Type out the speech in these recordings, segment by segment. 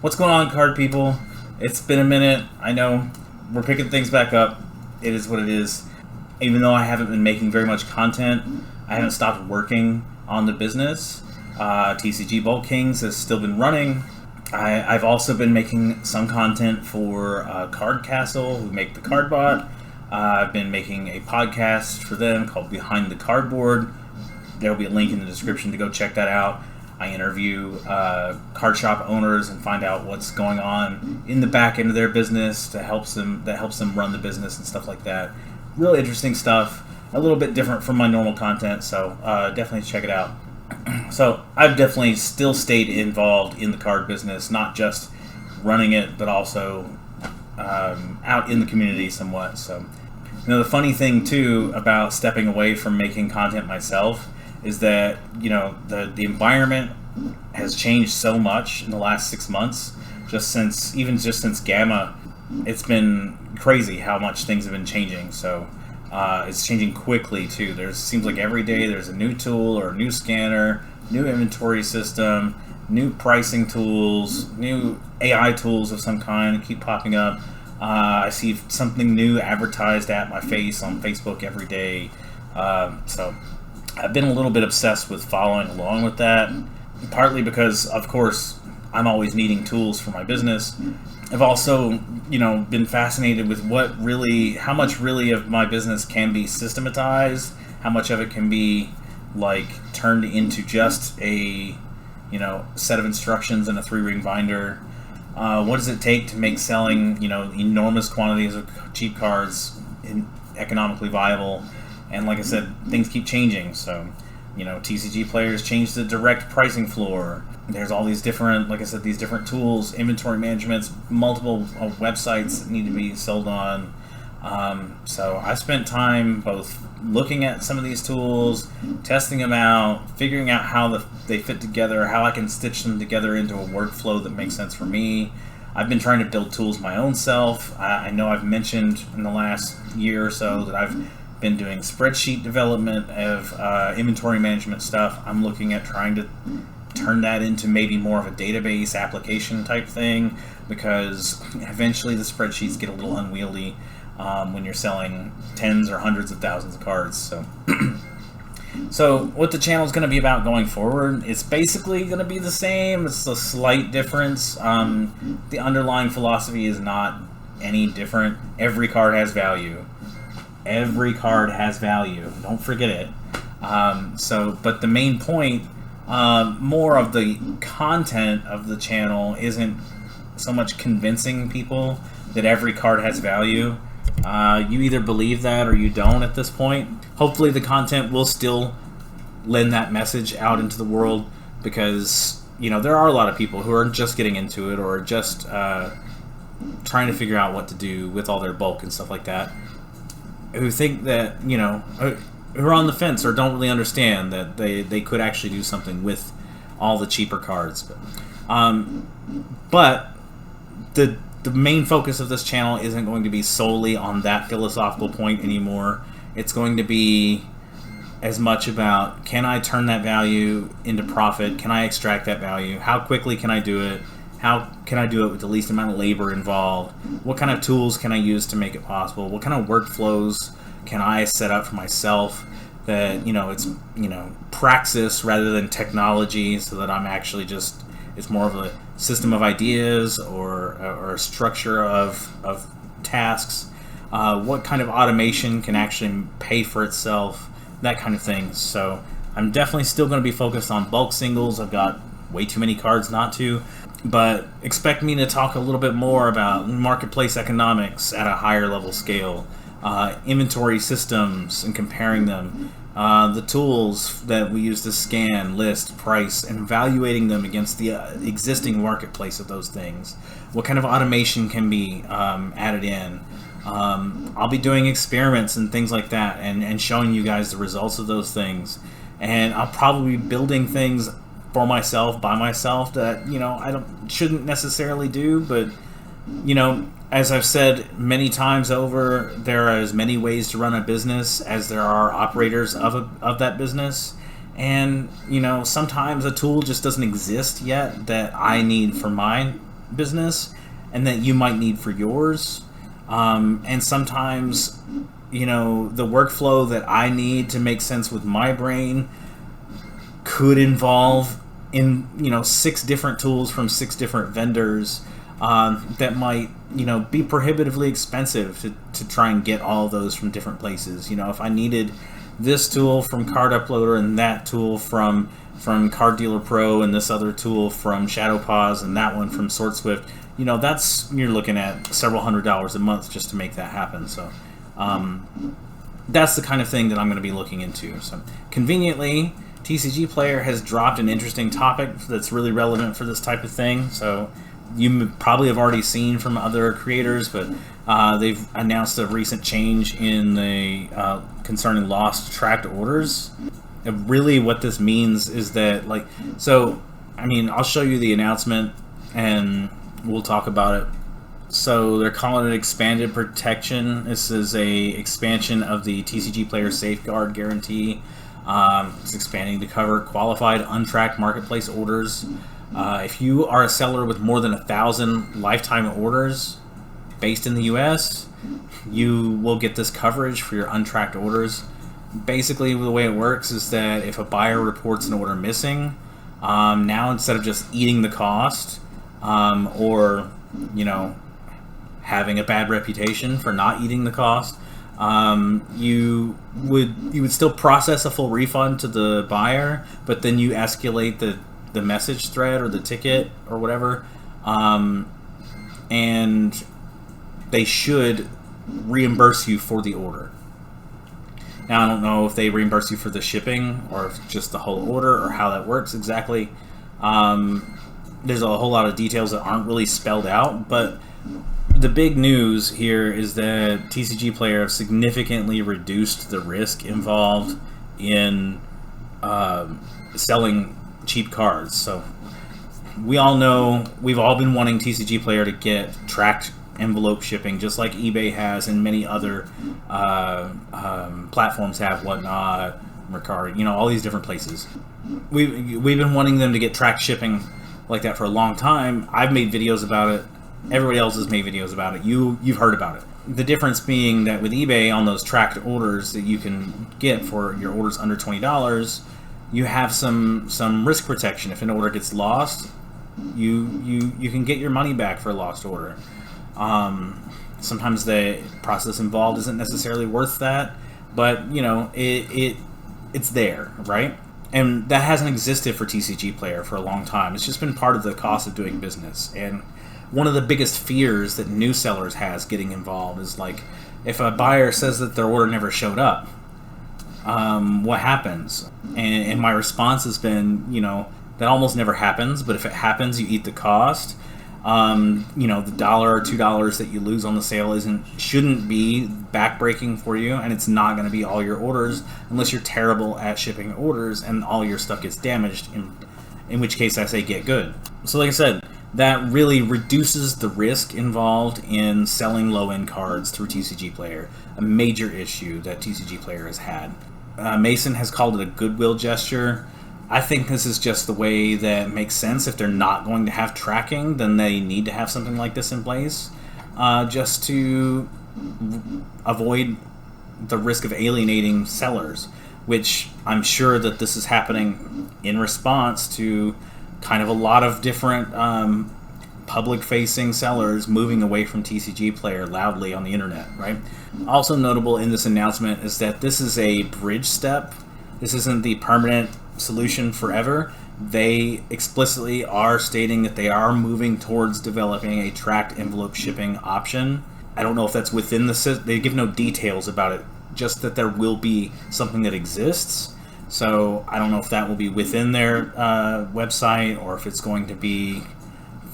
What's going on, card people? It's been a minute. I know we're picking things back up. It is what it is. Even though I haven't been making very much content, I haven't stopped working on the business. TCG Bulk Kings has still been running. I've also been making some content for Card Castle, who make the card bot. I've been making a podcast for them called Behind the Cardboard. There will be a link in the description to go check that out. I interview card shop owners and find out what's going on in the back end of their business that helps them run the business and stuff like that. Really interesting stuff. A little bit different from my normal content, so definitely check it out. So I've definitely still stayed involved in the card business, not just running it, but also out in the community somewhat. So, the funny thing too about stepping away from making content myself is that the environment has changed so much in the last 6 months. Just since Gamma, it's been crazy how much things have been changing. So it's changing quickly too. Seems like every day there's a new tool or a new scanner, new inventory system, new pricing tools, new AI tools of some kind keep popping up. I see something new advertised at my face on Facebook every day. So I've been a little bit obsessed with following along with that, partly because, of course, I'm always needing tools for my business. I've also, been fascinated with how much really of my business can be systematized, how much of it can be, turned into just a, set of instructions in a 3-ring binder. What does it take to make selling, enormous quantities of cheap cards economically viable? And like I said, things keep changing. So, TCGplayer has changed the direct pricing floor. There's all these different, these different tools, inventory managements, multiple websites that need to be sold on. So I spent time both looking at some of these tools, testing them out, figuring out how they fit together, how I can stitch them together into a workflow that makes sense for me. I've been trying to build tools my own self. I know I've mentioned in the last year or so that I've been doing spreadsheet development of inventory management stuff. I'm looking at trying to turn that into maybe more of a database application type thing, because eventually the spreadsheets get a little unwieldy when you're selling tens or hundreds of thousands of cards. So what the channel is going to be about going forward, it's basically going to be the same. It's a slight difference. The underlying philosophy is not any different. Every card has value. Every card has value. Don't forget it. But the main point, more of the content of the channel isn't so much convincing people that every card has value. You either believe that or you don't at this point. Hopefully the content will still lend that message out into the world, because there are a lot of people who are just getting into it or just trying to figure out what to do with all their bulk and stuff like that, who think that, who are on the fence or don't really understand that they could actually do something with all the cheaper cards. But the main focus of this channel isn't going to be solely on that philosophical point anymore. It's going to be as much about, can I turn that value into profit? Can I extract that value? How quickly can I do it? How can I do it with the least amount of labor involved? What kind of tools can I use to make it possible? What kind of workflows can I set up for myself that, it's, praxis rather than technology, so that I'm actually just, it's more of a system of ideas or a structure of tasks. What kind of automation can actually pay for itself? That kind of thing. So I'm definitely still going to be focused on bulk singles. I've got way too many cards not to. But expect me to talk a little bit more about marketplace economics at a higher level scale, inventory systems and comparing them, the tools that we use to scan, list, price, and evaluating them against the existing marketplace of those things. What kind of automation can be added in? I'll be doing experiments and things like that, and showing you guys the results of those things. And I'll probably be building things for myself, by myself, that I shouldn't necessarily do, but as I've said many times over, there are as many ways to run a business as there are operators of that business. And sometimes a tool just doesn't exist yet that I need for my business and that you might need for yours. And sometimes, you know, the workflow that I need to make sense with my brain could involve 6 different tools from 6 different vendors that might, you know, be prohibitively expensive to try and get all of those from different places. You know, if I needed this tool from Card Uploader and that tool from Card Dealer Pro and this other tool from ShadowPause and that one from SortSwift, you know, you're looking at several $100s a month just to make that happen. So that's the kind of thing that I'm going to be looking into. So conveniently, TCGplayer has dropped an interesting topic that's really relevant for this type of thing. So you probably have already seen from other creators, but they've announced a recent change in the concerning lost tracked orders. Really what this means is that, like, so, I mean, I'll show you the announcement and we'll talk about it. So they're calling it expanded protection. This is a expansion of the TCGplayer safeguard guarantee. It's expanding to cover qualified untracked marketplace orders. If you are a seller with more than 1,000 lifetime orders based in the US, you will get this coverage for your untracked orders. Basically, the way it works is that if a buyer reports an order missing, now instead of just eating the cost or, you know, having a bad reputation for not eating the cost, you would still process a full refund to the buyer, but then you escalate the message thread or the ticket or whatever, and they should reimburse you for the order. Now, I don't know if they reimburse you for the shipping or if just the whole order or how that works exactly. There's a whole lot of details that aren't really spelled out, but the big news here is that TCGplayer significantly reduced the risk involved in selling cheap cards. So we all know, we've all been wanting TCGplayer to get tracked envelope shipping, just like eBay has and many other platforms have, whatnot, Mercari, you know, all these different places. We've been wanting them to get tracked shipping like that for a long time. I've made videos about it. Everybody else has made videos about it. You've heard about it. The difference being that with eBay, on those tracked orders that you can get for your orders under $20, you have some risk protection. If an order gets lost, you can get your money back for a lost order. Sometimes the process involved isn't necessarily worth that, but you know, it's there, right? And that hasn't existed for TCGplayer for a long time. It's just been part of the cost of doing business. And one of the biggest fears that new sellers has getting involved is, like, if a buyer says that their order never showed up, what happens? And my response has been, you know, that almost never happens, but if it happens, you eat the cost. You know, the $1 or $2 that you lose on the sale shouldn't be backbreaking for you, and it's not going to be all your orders unless you're terrible at shipping orders and all your stuff gets damaged, in which case I say get good. So like I said, that really reduces the risk involved in selling low-end cards through TCGplayer, a major issue that TCGplayer has had. Mason has called it a goodwill gesture. I think this is just the way that makes sense. If they're not going to have tracking, then they need to have something like this in place, just to avoid the risk of alienating sellers, which I'm sure that this is happening in response to kind of a lot of different public-facing sellers moving away from TCGplayer loudly on the internet, right? Also notable in this announcement is that this is a bridge step. This isn't the permanent solution forever. They explicitly are stating that they are moving towards developing a tracked envelope shipping option. I don't know if that's within they give no details about it, just that there will be something that exists. So I don't know if that will be within their website or if it's going to be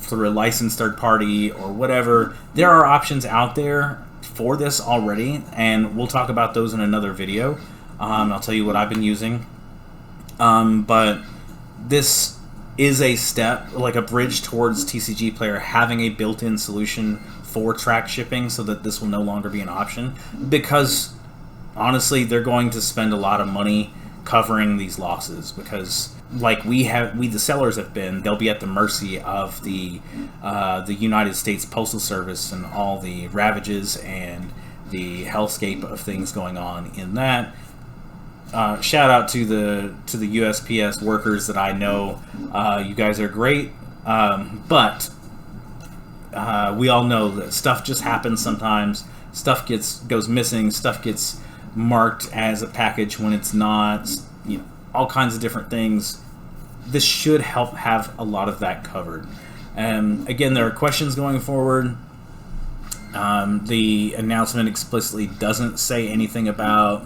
through a licensed third party or whatever. There are options out there for this already, and we'll talk about those in another video. I'll tell you what I've been using. But this is a step, like a bridge towards TCGplayer having a built-in solution for track shipping so that this will no longer be an option, because honestly they're going to spend a lot of money covering these losses, because like we the sellers have been, they'll be at the mercy of the United States Postal Service and all the ravages and the hellscape of things going on in that. Shout out to the USPS workers that I know. You guys are great, but we all know that stuff just happens sometimes. Stuff goes missing. Stuff gets marked as a package when it's not. You know, all kinds of different things. This should help have a lot of that covered. Again, there are questions going forward. The announcement explicitly doesn't say anything about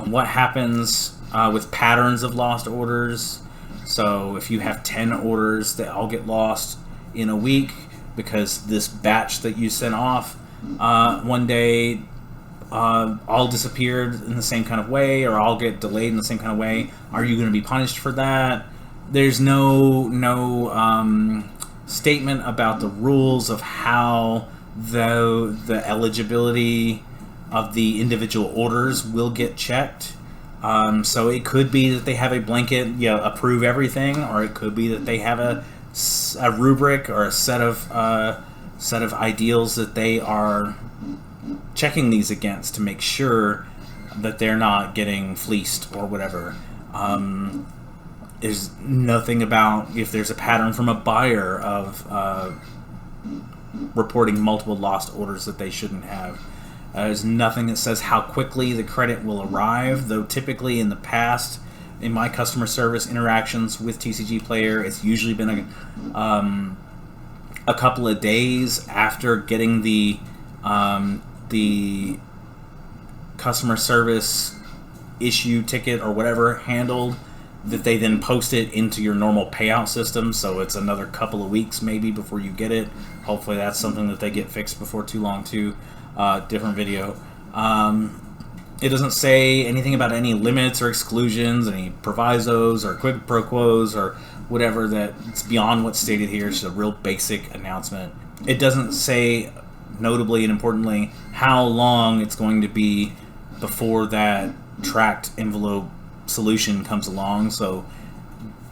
what happens with patterns of lost orders. So if you have 10 orders that all get lost in a week because this batch that you sent off one day all disappeared in the same kind of way, or all get delayed in the same kind of way, are you going to be punished for that? There's no statement about the rules of how the eligibility of the individual orders will get checked. So it could be that they have a blanket, approve everything, or it could be that they have a rubric or a set of ideals that they are checking these against to make sure that they're not getting fleeced or whatever. There's nothing about if there's a pattern from a buyer of reporting multiple lost orders that they shouldn't have. There's nothing that says how quickly the credit will arrive, though typically in the past, in my customer service interactions with TCGplayer, it's usually been a couple of days after getting the customer service issue ticket or whatever handled, that they then post it into your normal payout system. So it's another couple of weeks maybe before you get it. Hopefully that's something that they get fixed before too long too. Different video. It doesn't say anything about any limits or exclusions, any provisos or quid pro quos or whatever that's beyond what's stated here. It's just a real basic announcement. It doesn't say, notably and importantly, how long it's going to be before that tracked envelope solution comes along. So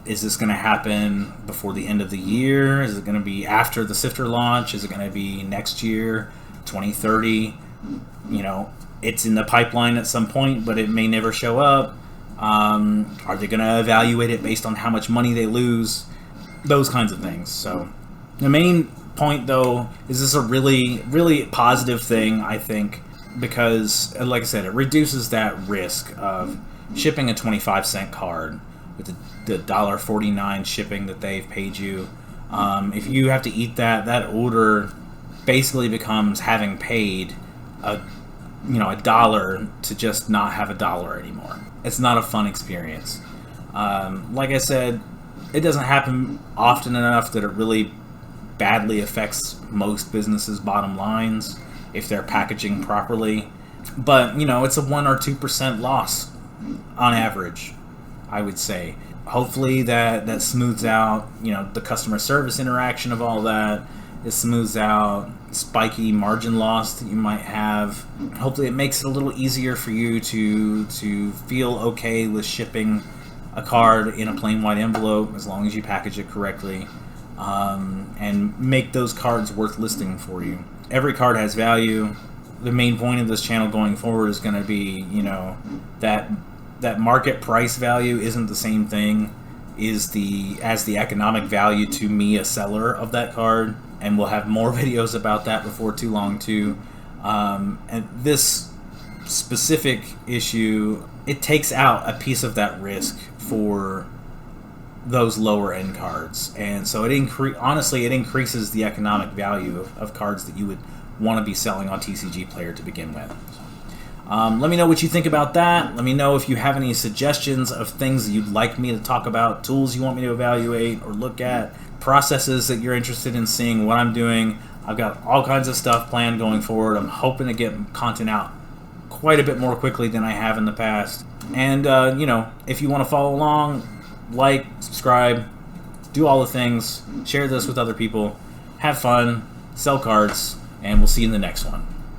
is this going to happen before the end of the year? Is it going to be after the sifter launch? Is it going to be next year, 2030? It's in the pipeline at some point, but it may never show up. Are they going to evaluate it based on how much money they lose? Those kinds of things. So the main point, though, is this a really, really positive thing, I think, because, like I said, it reduces that risk of shipping a 25-cent card with the $1.49 shipping that they've paid you. If you have to eat that order basically becomes having paid a $1 to just not have $1 anymore. It's not a fun experience. Like I said, it doesn't happen often enough that it really badly affects most businesses' bottom lines if they're packaging properly. But, it's a 1 or 2% loss on average, I would say. Hopefully that smooths out, the customer service interaction of all that. It smooths out spiky margin loss that you might have. Hopefully it makes it a little easier for you to feel okay with shipping a card in a plain white envelope as long as you package it correctly, and make those cards worth listing for you. Every card has value. The main point of this channel going forward is going to be, that market price value isn't the same thing as the economic value to me, a seller of that card. And we'll have more videos about that before too long too. And this specific issue, it takes out a piece of that risk for those lower end cards, and so it increases the economic value of cards that you would want to be selling on TCGplayer to begin with. Let me know what you think about that. Let me know if you have any suggestions of things that you'd like me to talk about, tools you want me to evaluate or look at, processes that you're interested in seeing what I'm doing. I've got all kinds of stuff planned going forward. I'm hoping to get content out quite a bit more quickly than I have in the past. And, if you want to follow along, like, subscribe, do all the things, share this with other people, have fun, sell cards, and we'll see you in the next one.